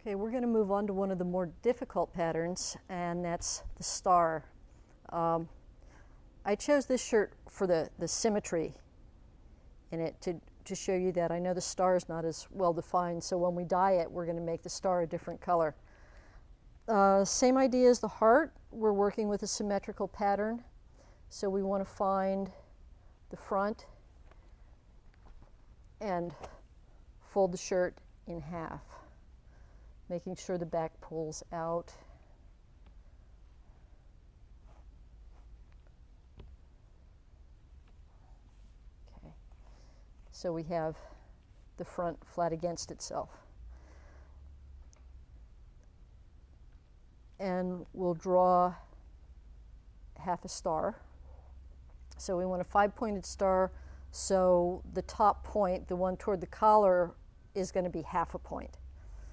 Okay, we're going to move on to one of the more difficult patterns, and that's the star. I chose this shirt for the symmetry in it to show you that I know the star is not as well defined, so when we dye it, we're going to make the star a different color. Same idea as the heart. We're working with a symmetrical pattern, so we want to find the front and fold the shirt in half, making sure the back pulls out. Okay, so we have the front flat against itself. And we'll draw half a star. So we want a 5-pointed star, so the top point, the one toward the collar, is going to be half a point.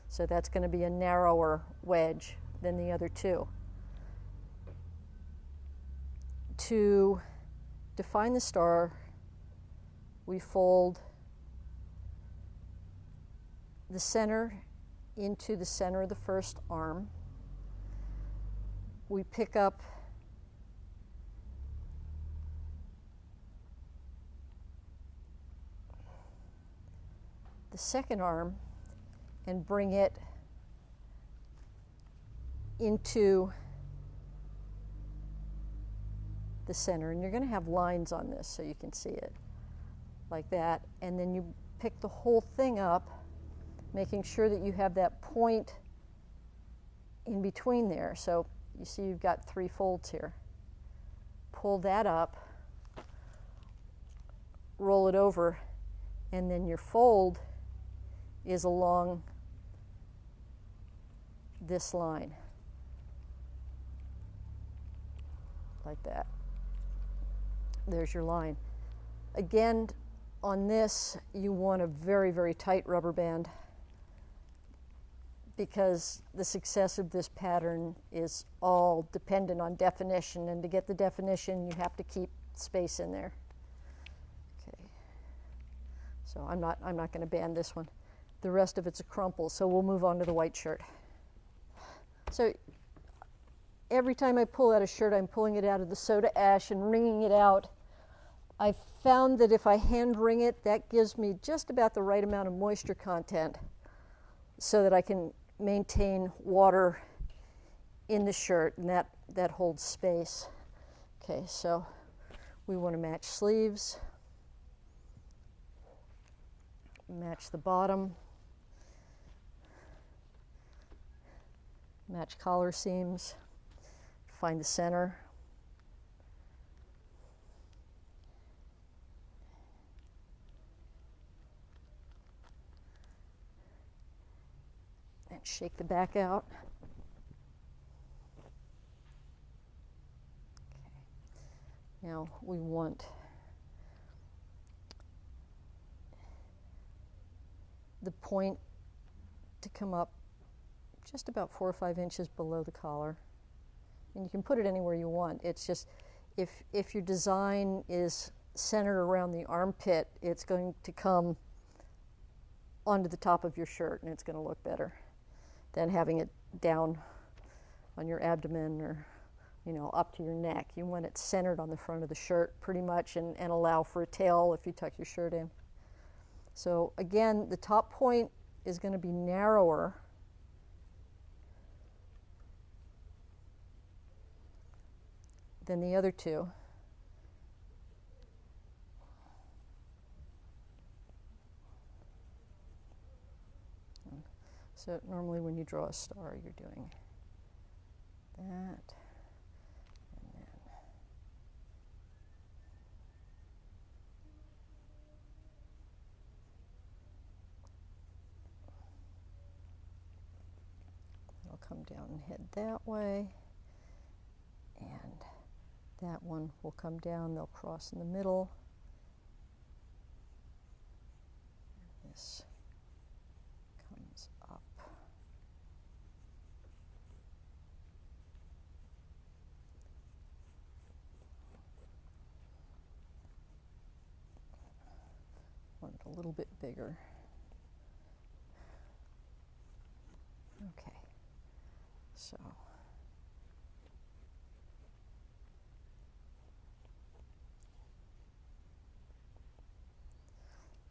So that's going to be a narrower wedge than the other two. To define the star, we fold the center into the center of the first arm. We pick up the second arm and bring it into the center. And you're going to have lines on this so you can see it like that. And then you pick the whole thing up, making sure that you have that point in between there. So you see you've got 3 folds here. Pull that up, roll it over, and then your fold is along this line, like that. There's your line. Again, on this, you want a very, very tight rubber band, because the success of this pattern is all dependent on definition, and to get the definition, you have to keep space in there. Okay, so I'm not going to band this one. The rest of it's a crumple, so we'll move on to the white shirt. So every time I pull out a shirt, I'm pulling it out of the soda ash and wringing it out. I found that if I hand wring it, that gives me just about the right amount of moisture content so that I can maintain water in the shirt, and that holds space. Okay, so we want to match sleeves, match the bottom, match collar seams, find the center. And shake the back out. Okay. Now we want the point to come up just about 4 or 5 inches below the collar. And you can put it anywhere you want. It's just, if your design is centered around the armpit, it's going to come onto the top of your shirt, and it's going to look better than having it down on your abdomen or, up to your neck. You want it centered on the front of the shirt pretty much, and allow for a tail if you tuck your shirt in. So again, the top point is going to be narrower than the other two. So normally when you draw a star, you're doing that, and then it'll come down and head that way, and that one will come down, they'll cross in the middle. This comes up. Want it a little bit bigger. Oh. So.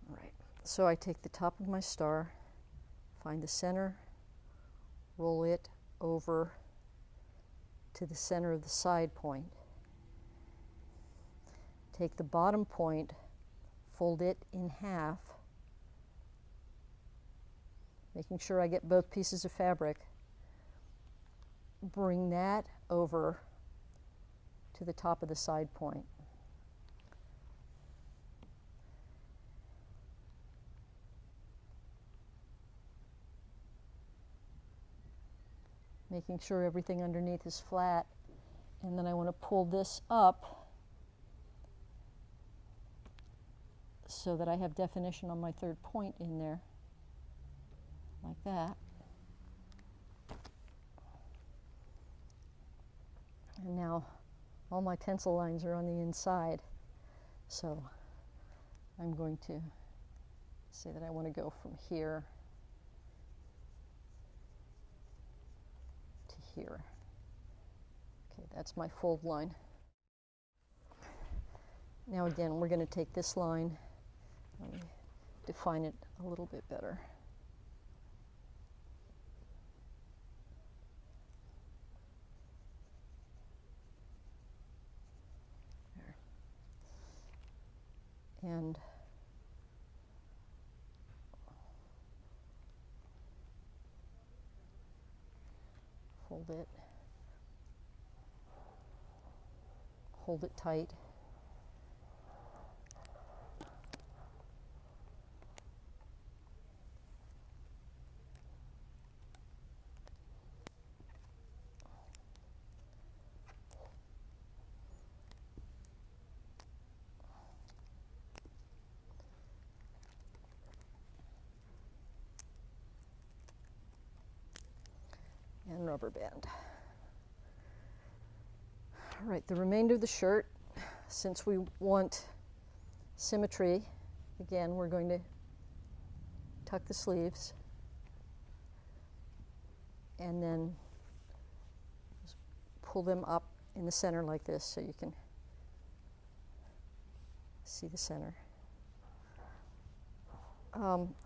All right, so I take the top of my star, find the center, roll it over to the center of the side point. Take the bottom point, fold it in half, making sure I get both pieces of fabric. Bring that over to the top of the side point. Making sure everything underneath is flat. And then I want to pull this up so that I have definition on my third point in there, like that. And now all my tensile lines are on the inside. So I'm going to say that I want to go from here to here. Okay, that's my fold line. Now again, we're going to take this line, let me define it a little bit better. There. And fold it, hold it tight. And rubber band. All right, the remainder of the shirt, since we want symmetry, again, we're going to tuck the sleeves and then just pull them up in the center like this so you can see the center.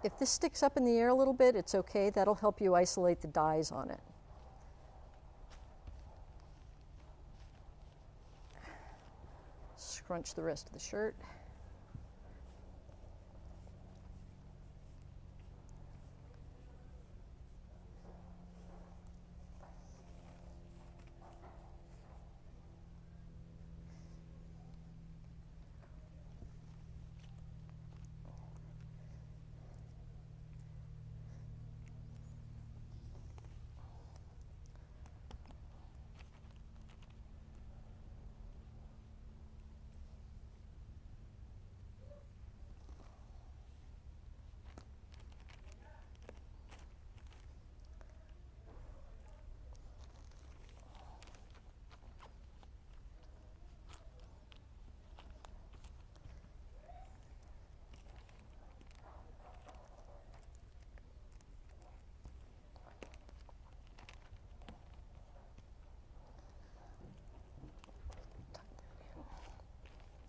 If this sticks up in the air a little bit, it's okay. That'll help you isolate the dies on it. Scrunch the rest of the shirt.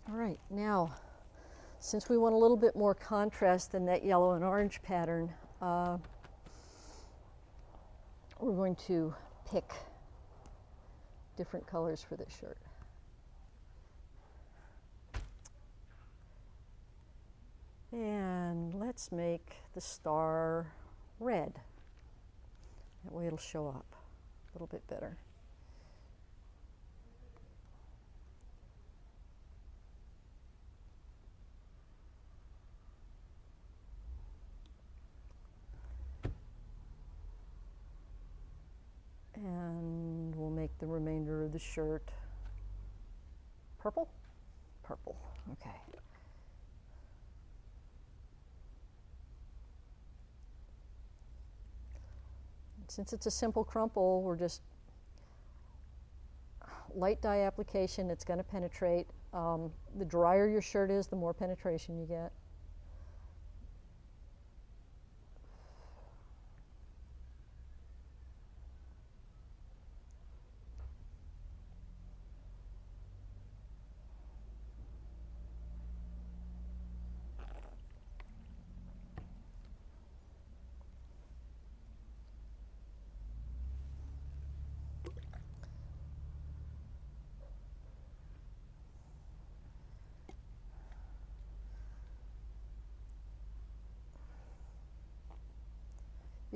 All right, now, since we want a little bit more contrast than that yellow and orange pattern, we're going to pick different colors for this shirt. And let's make the star red. That way it'll show up a little bit better. And we'll make the remainder of the shirt purple? Purple, okay. Since it's a simple crumple, we're just light dye application, it's going to penetrate. The drier your shirt is, the more penetration you get.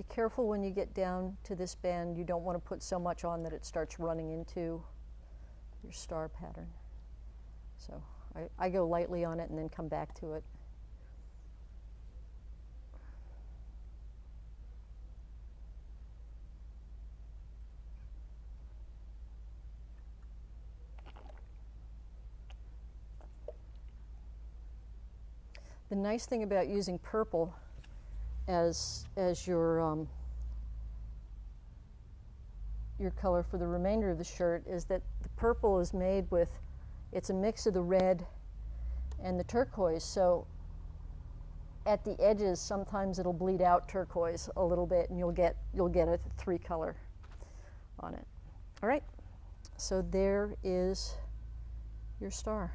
Be careful when you get down to this band. You don't want to put so much on that it starts running into your star pattern. So I go lightly on it and then come back to it. The nice thing about using purple as your color for the remainder of the shirt is that the purple is made with, it's a mix of the red and the turquoise, so at the edges sometimes it'll bleed out turquoise a little bit and you'll get a 3-color on it. All right, so there is your star.